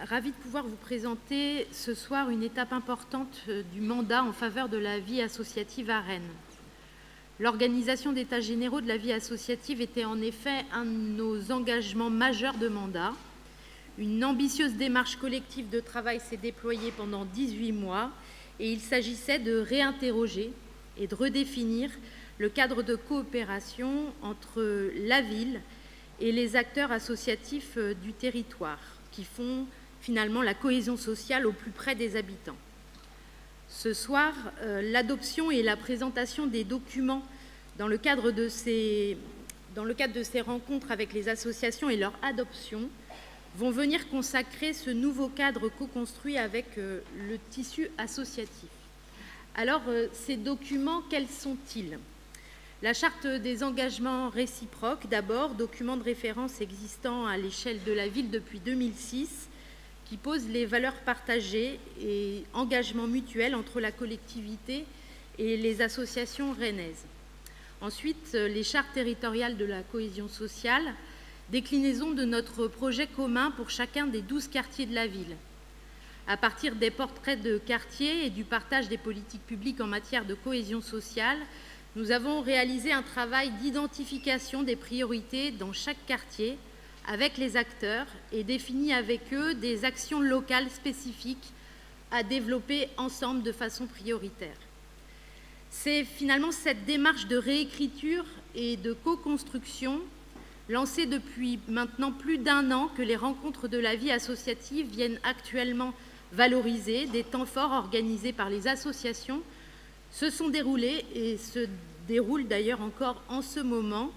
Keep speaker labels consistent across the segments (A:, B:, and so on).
A: ravie de pouvoir vous présenter ce soir une étape importante du mandat en faveur de la vie associative à Rennes. L'organisation d'états généraux de la vie associative était en effet un de nos engagements majeurs de mandat. Une ambitieuse démarche collective de travail s'est déployée pendant 18 mois et il s'agissait de réinterroger et de redéfinir le cadre de coopération entre la ville et les acteurs associatifs du territoire, qui font finalement la cohésion sociale au plus près des habitants. Ce soir, l'adoption et la présentation des documents dans le cadre de ces rencontres avec les associations et leur adoption vont venir consacrer ce nouveau cadre co-construit avec le tissu associatif. Alors, ces documents, quels sont-ils ? La charte des engagements réciproques, d'abord, document de référence existant à l'échelle de la ville depuis 2006, qui pose les valeurs partagées et engagements mutuels entre la collectivité et les associations rennaises. Ensuite, les chartes territoriales de la cohésion sociale, déclinaison de notre projet commun pour chacun des 12 quartiers de la ville. À partir des portraits de quartiers et du partage des politiques publiques en matière de cohésion sociale, nous avons réalisé un travail d'identification des priorités dans chaque quartier avec les acteurs et défini avec eux des actions locales spécifiques à développer ensemble de façon prioritaire. C'est finalement cette démarche de réécriture et de co-construction lancée depuis maintenant plus d'1 an que les rencontres de la vie associative viennent actuellement valoriser. Des temps forts organisés par les associations se sont déroulés et se déroulent d'ailleurs encore en ce moment,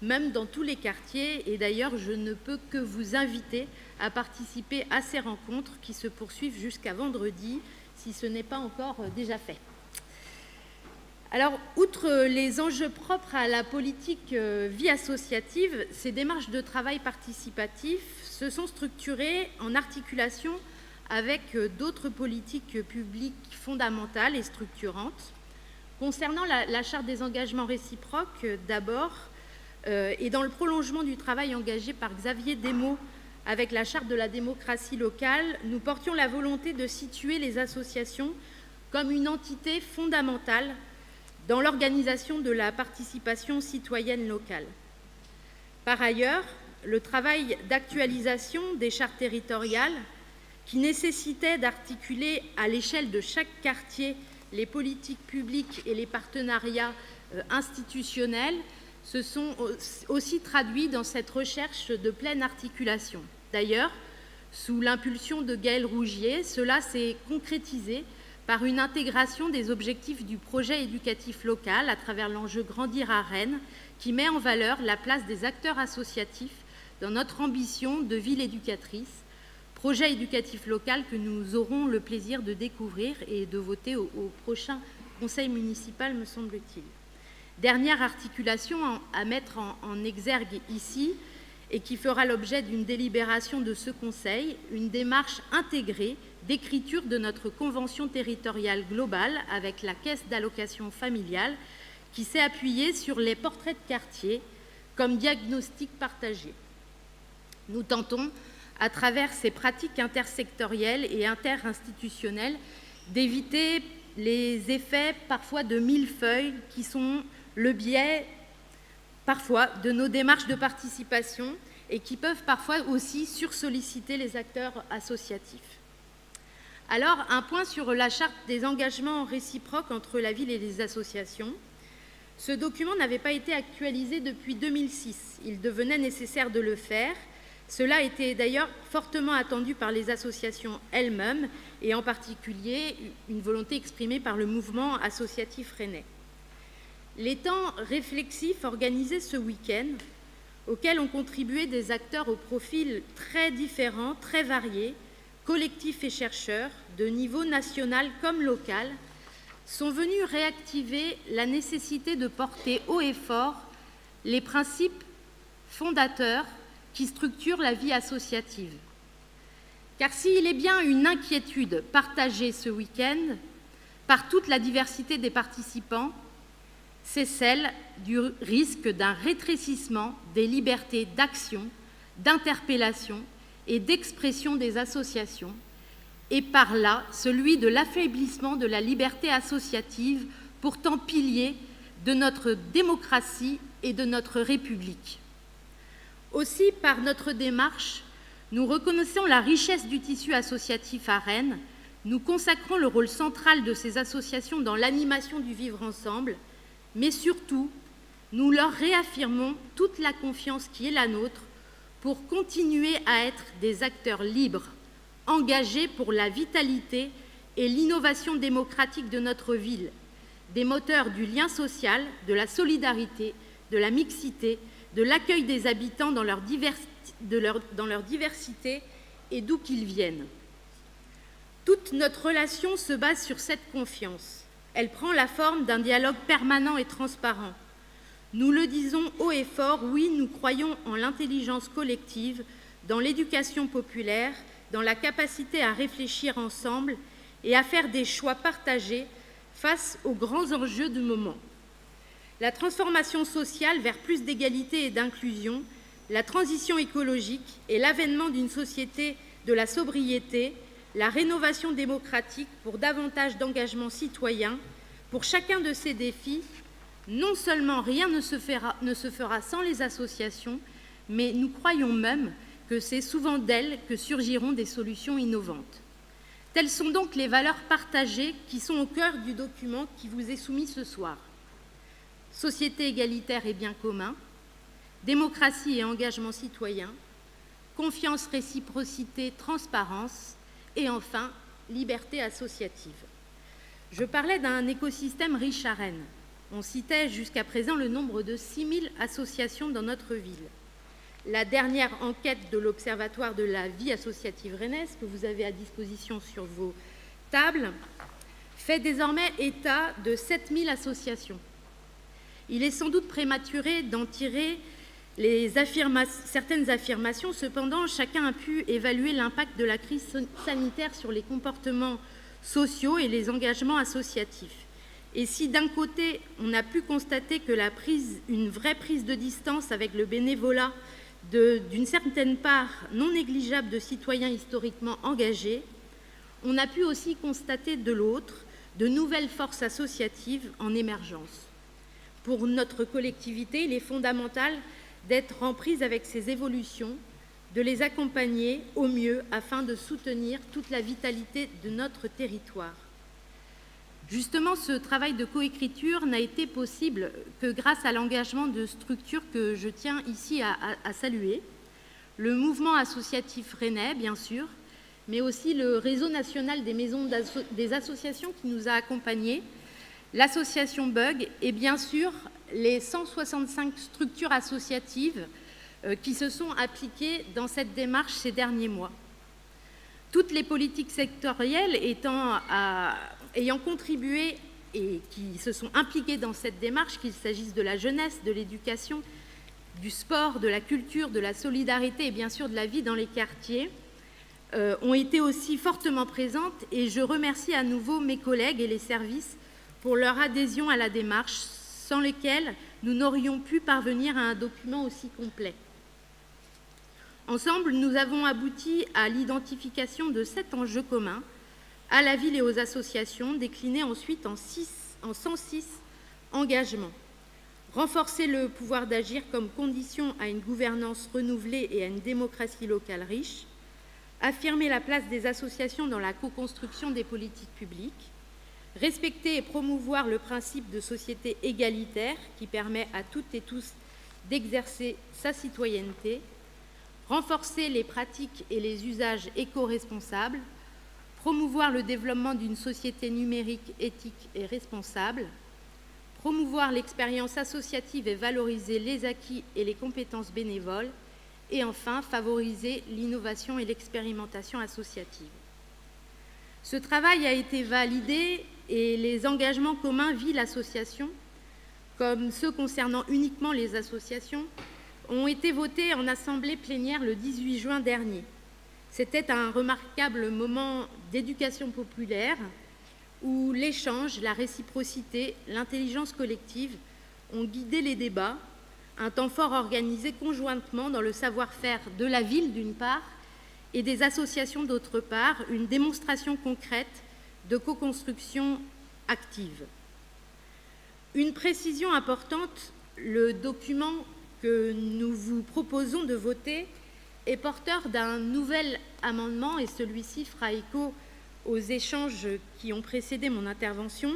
A: même dans tous les quartiers. Et d'ailleurs, je ne peux que vous inviter à participer à ces rencontres qui se poursuivent jusqu'à vendredi, si ce n'est pas encore déjà fait. Alors, outre les enjeux propres à la politique vie associative, ces démarches de travail participatif se sont structurées en articulation avec d'autres politiques publiques fondamentales et structurantes. Concernant la charte des engagements réciproques, d'abord, et dans le prolongement du travail engagé par Xavier Desmaux avec la charte de la démocratie locale, nous portions la volonté de situer les associations comme une entité fondamentale dans l'organisation de la participation citoyenne locale. Par ailleurs, le travail d'actualisation des chartes territoriales, qui nécessitait d'articuler à l'échelle de chaque quartier les politiques publiques et les partenariats institutionnels, se sont aussi traduits dans cette recherche de pleine articulation. D'ailleurs, sous l'impulsion de Gaël Rougier, cela s'est concrétisé par une intégration des objectifs du projet éducatif local à travers l'enjeu Grandir à Rennes, qui met en valeur la place des acteurs associatifs dans notre ambition de ville éducatrice, projet éducatif local que nous aurons le plaisir de découvrir et de voter au prochain conseil municipal, me semble-t-il. Dernière articulation à mettre en exergue ici et qui fera l'objet d'une délibération de ce conseil, une démarche intégrée d'écriture de notre convention territoriale globale avec la caisse d'allocation familiale qui s'est appuyée sur les portraits de quartier comme diagnostic partagé. Nous tentons, à travers ces pratiques intersectorielles et interinstitutionnelles, d'éviter les effets parfois de millefeuilles qui sont le biais parfois de nos démarches de participation et qui peuvent parfois aussi sursolliciter les acteurs associatifs. Alors, un point sur la charte des engagements réciproques entre la ville et les associations. Ce document n'avait pas été actualisé depuis 2006. Il devenait nécessaire de le faire. Cela était d'ailleurs fortement attendu par les associations elles-mêmes et en particulier une volonté exprimée par le mouvement associatif rennais. Les temps réflexifs organisés ce week-end, auxquels ont contribué des acteurs aux profils très différents, très variés, collectifs et chercheurs, de niveau national comme local, sont venus réactiver la nécessité de porter haut et fort les principes fondateurs qui structurent la vie associative. Car s'il est bien une inquiétude partagée ce week-end par toute la diversité des participants, c'est celle du risque d'un rétrécissement des libertés d'action, d'interpellation et d'expression des associations, et par là celui de l'affaiblissement de la liberté associative, pourtant pilier de notre démocratie et de notre République. Aussi, par notre démarche, nous reconnaissons la richesse du tissu associatif à Rennes, nous consacrons le rôle central de ces associations dans l'animation du vivre ensemble, mais surtout, nous leur réaffirmons toute la confiance qui est la nôtre pour continuer à être des acteurs libres, engagés pour la vitalité et l'innovation démocratique de notre ville, des moteurs du lien social, de la solidarité, de la mixité, de l'accueil des habitants dans leur diversité et d'où qu'ils viennent. Toute notre relation se base sur cette confiance. Elle prend la forme d'un dialogue permanent et transparent. Nous le disons haut et fort, oui, nous croyons en l'intelligence collective, dans l'éducation populaire, dans la capacité à réfléchir ensemble et à faire des choix partagés face aux grands enjeux du moment. La transformation sociale vers plus d'égalité et d'inclusion, la transition écologique et l'avènement d'une société de la sobriété, la rénovation démocratique pour davantage d'engagement citoyen, pour chacun de ces défis, non seulement rien ne se fera sans les associations, mais nous croyons même que c'est souvent d'elles que surgiront des solutions innovantes. Telles sont donc les valeurs partagées qui sont au cœur du document qui vous est soumis ce soir. Société égalitaire et bien commun, démocratie et engagement citoyen, confiance, réciprocité, transparence et enfin, liberté associative. Je parlais d'un écosystème riche à Rennes. On citait jusqu'à présent le nombre de 6 000 associations dans notre ville. La dernière enquête de l'Observatoire de la vie associative rennaise, que vous avez à disposition sur vos tables, fait désormais état de 7 000 associations. Il est sans doute prématuré d'en tirer certaines affirmations, cependant, chacun a pu évaluer l'impact de la crise sanitaire sur les comportements sociaux et les engagements associatifs. Et si d'un côté, on a pu constater que une vraie prise de distance avec le bénévolat d'une certaine part non négligeable de citoyens historiquement engagés, on a pu aussi constater de l'autre de nouvelles forces associatives en émergence. Pour notre collectivité, il est fondamental d'être en prise avec ces évolutions, de les accompagner au mieux afin de soutenir toute la vitalité de notre territoire. Justement, ce travail de coécriture n'a été possible que grâce à l'engagement de structures que je tiens ici à saluer. Le mouvement associatif rennais, bien sûr, mais aussi le réseau national des maisons des associations qui nous a accompagnés, l'association Bug et bien sûr les 165 structures associatives qui se sont appliquées dans cette démarche ces derniers mois. Toutes les politiques sectorielles ayant contribué et qui se sont impliquées dans cette démarche, qu'il s'agisse de la jeunesse, de l'éducation, du sport, de la culture, de la solidarité et bien sûr de la vie dans les quartiers, ont été aussi fortement présentes et je remercie à nouveau mes collègues et les services pour leur adhésion à la démarche, sans lesquels nous n'aurions pu parvenir à un document aussi complet. Ensemble, nous avons abouti à l'identification de 7 enjeux communs à la ville et aux associations, déclinés ensuite en 106 engagements. Renforcer le pouvoir d'agir comme condition à une gouvernance renouvelée et à une démocratie locale riche, affirmer la place des associations dans la co-construction des politiques publiques, respecter et promouvoir le principe de société égalitaire qui permet à toutes et tous d'exercer sa citoyenneté, renforcer les pratiques et les usages éco-responsables, promouvoir le développement d'une société numérique éthique et responsable, promouvoir l'expérience associative et valoriser les acquis et les compétences bénévoles, et enfin favoriser l'innovation et l'expérimentation associative. Ce travail a été validé et les engagements communs Ville-Association, comme ceux concernant uniquement les associations, ont été votés en assemblée plénière le 18 juin dernier. C'était un remarquable moment d'éducation populaire où l'échange, la réciprocité, l'intelligence collective ont guidé les débats, un temps fort organisé conjointement dans le savoir-faire de la ville d'une part et des associations d'autre part, une démonstration concrète de co-construction active. Une précision importante, le document que nous vous proposons de voter est porteur d'un nouvel amendement, et celui-ci fera écho aux échanges qui ont précédé mon intervention.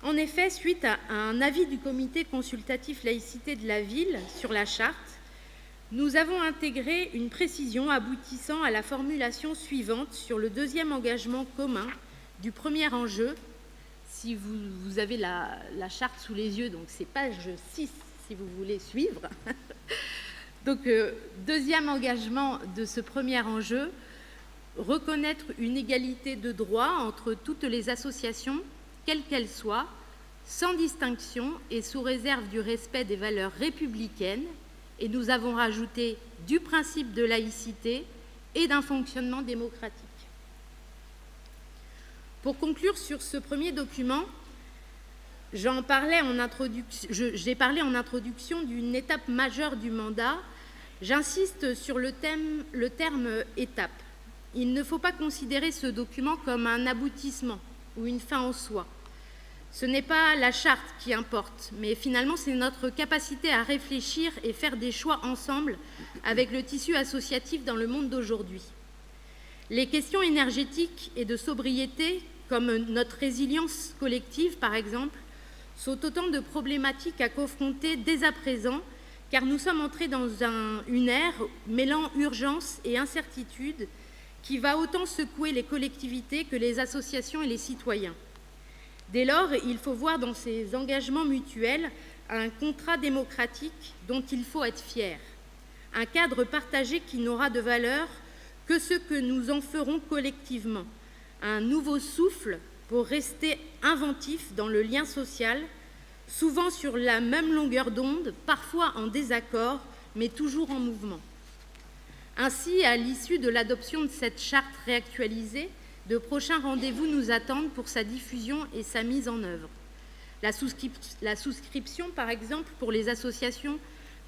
A: En effet, suite à un avis du comité consultatif laïcité de la ville sur la charte, nous avons intégré une précision aboutissant à la formulation suivante sur le deuxième engagement commun du premier enjeu. Si vous avez la charte sous les yeux, donc c'est page 6 si vous voulez suivre. Donc, deuxième engagement de ce premier enjeu, reconnaître une égalité de droit entre toutes les associations, quelles qu'elles soient, sans distinction et sous réserve du respect des valeurs républicaines, et nous avons rajouté du principe de laïcité et d'un fonctionnement démocratique. Pour conclure sur ce premier document, j'ai parlé en introduction d'une étape majeure du mandat. J'insiste sur le terme « étape ». Il ne faut pas considérer ce document comme un aboutissement ou une fin en soi. Ce n'est pas la charte qui importe, mais finalement c'est notre capacité à réfléchir et faire des choix ensemble avec le tissu associatif dans le monde d'aujourd'hui. Les questions énergétiques et de sobriété, comme notre résilience collective par exemple, sont autant de problématiques à confronter dès à présent, car nous sommes entrés dans une ère mêlant urgence et incertitude qui va autant secouer les collectivités que les associations et les citoyens. Dès lors, il faut voir dans ces engagements mutuels un contrat démocratique dont il faut être fier, un cadre partagé qui n'aura de valeur que ce que nous en ferons collectivement, un nouveau souffle pour rester inventif dans le lien social, souvent sur la même longueur d'onde, parfois en désaccord, mais toujours en mouvement. Ainsi, à l'issue de l'adoption de cette charte réactualisée, de prochains rendez-vous nous attendent pour sa diffusion et sa mise en œuvre. La souscription, par exemple, pour les associations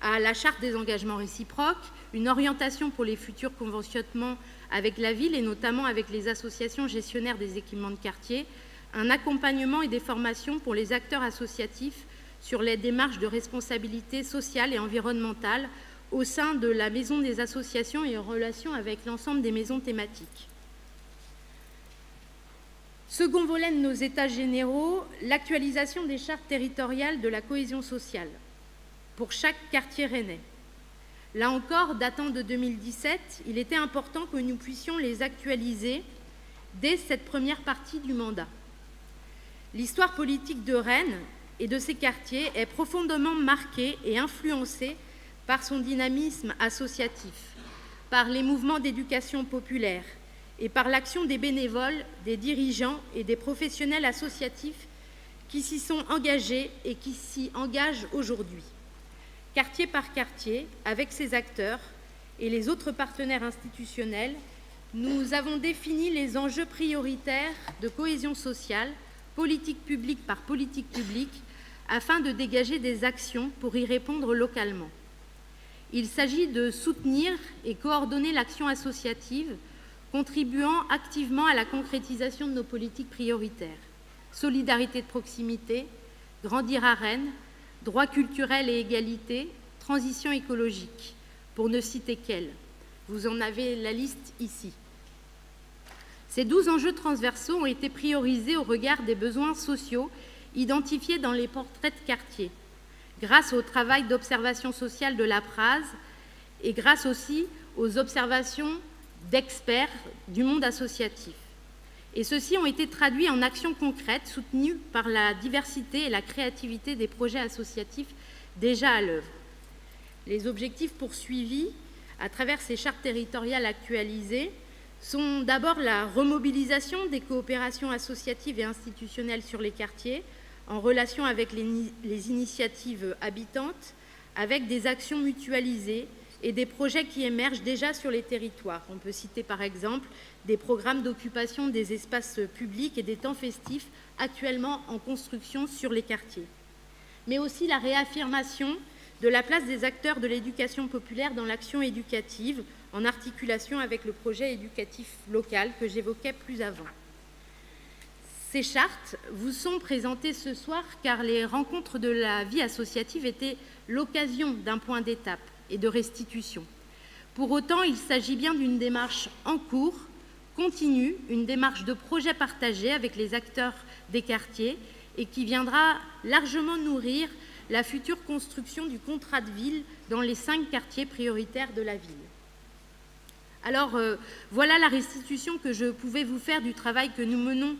A: à la charte des engagements réciproques, une orientation pour les futurs conventionnements avec la ville et notamment avec les associations gestionnaires des équipements de quartier, un accompagnement et des formations pour les acteurs associatifs sur les démarches de responsabilité sociale et environnementale au sein de la Maison des associations et en relation avec l'ensemble des maisons thématiques. Second volet de nos États généraux, l'actualisation des chartes territoriales de la cohésion sociale pour chaque quartier rennais. Là encore, datant de 2017, il était important que nous puissions les actualiser dès cette première partie du mandat. L'histoire politique de Rennes et de ses quartiers est profondément marquée et influencée par son dynamisme associatif, par les mouvements d'éducation populaire et par l'action des bénévoles, des dirigeants et des professionnels associatifs qui s'y sont engagés et qui s'y engagent aujourd'hui. Quartier par quartier, avec ses acteurs et les autres partenaires institutionnels, nous avons défini les enjeux prioritaires de cohésion sociale, politique publique par politique publique, afin de dégager des actions pour y répondre localement. Il s'agit de soutenir et coordonner l'action associative, contribuant activement à la concrétisation de nos politiques prioritaires. Solidarité de proximité, grandir à Rennes, droits culturels et égalité, transition écologique, pour ne citer qu'elles. Vous en avez la liste ici. Ces 12 enjeux transversaux ont été priorisés au regard des besoins sociaux identifiés dans les portraits de quartier, grâce au travail d'observation sociale de la PRASE et grâce aussi aux observations d'experts du monde associatif. Et ceux-ci ont été traduits en actions concrètes soutenues par la diversité et la créativité des projets associatifs déjà à l'œuvre. Les objectifs poursuivis à travers ces chartes territoriales actualisées sont d'abord la remobilisation des coopérations associatives et institutionnelles sur les quartiers en relation avec les initiatives habitantes, avec des actions mutualisées et des projets qui émergent déjà sur les territoires. On peut citer par exemple des programmes d'occupation des espaces publics et des temps festifs actuellement en construction sur les quartiers. Mais aussi la réaffirmation de la place des acteurs de l'éducation populaire dans l'action éducative en articulation avec le projet éducatif local que j'évoquais plus avant. Ces chartes vous sont présentées ce soir car les rencontres de la vie associative étaient l'occasion d'un point d'étape et de restitution. Pour autant, il s'agit bien d'une démarche en cours, continue, une démarche de projet partagé avec les acteurs des quartiers et qui viendra largement nourrir la future construction du contrat de ville dans les 5 quartiers prioritaires de la ville. Alors, voilà la restitution que je pouvais vous faire du travail que nous menons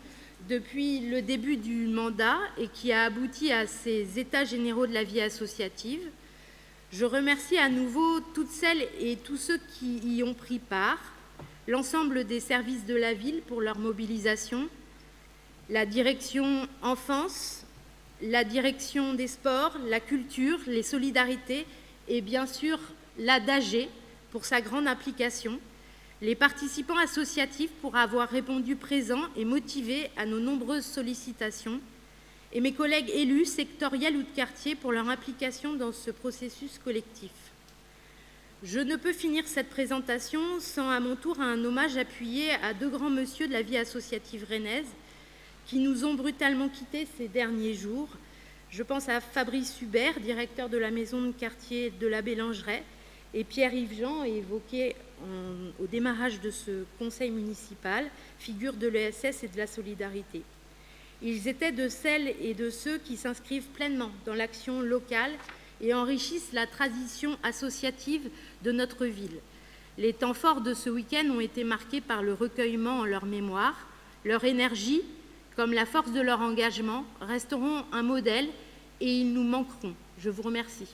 A: depuis le début du mandat et qui a abouti à ces états généraux de la vie associative. Je remercie à nouveau toutes celles et tous ceux qui y ont pris part, l'ensemble des services de la ville pour leur mobilisation, la direction enfance, la direction des sports, la culture, les solidarités et bien sûr l'ADAG pour sa grande implication, les participants associatifs pour avoir répondu présents et motivés à nos nombreuses sollicitations, et mes collègues élus, sectoriels ou de quartier pour leur implication dans ce processus collectif. Je ne peux finir cette présentation sans à mon tour un hommage appuyé à 2 grands monsieur de la vie associative rennaise qui nous ont brutalement quittés ces derniers jours. Je pense à Fabrice Hubert, directeur de la maison de quartier de la Bélangeraie, et Pierre-Yves Jean, évoqué au démarrage de ce conseil municipal, figure de l'ESS et de la solidarité. Ils étaient de celles et de ceux qui s'inscrivent pleinement dans l'action locale et enrichissent la tradition associative de notre ville. Les temps forts de ce week-end ont été marqués par le recueillement en leur mémoire. Leur énergie, comme la force de leur engagement, resteront un modèle et ils nous manqueront. Je vous remercie.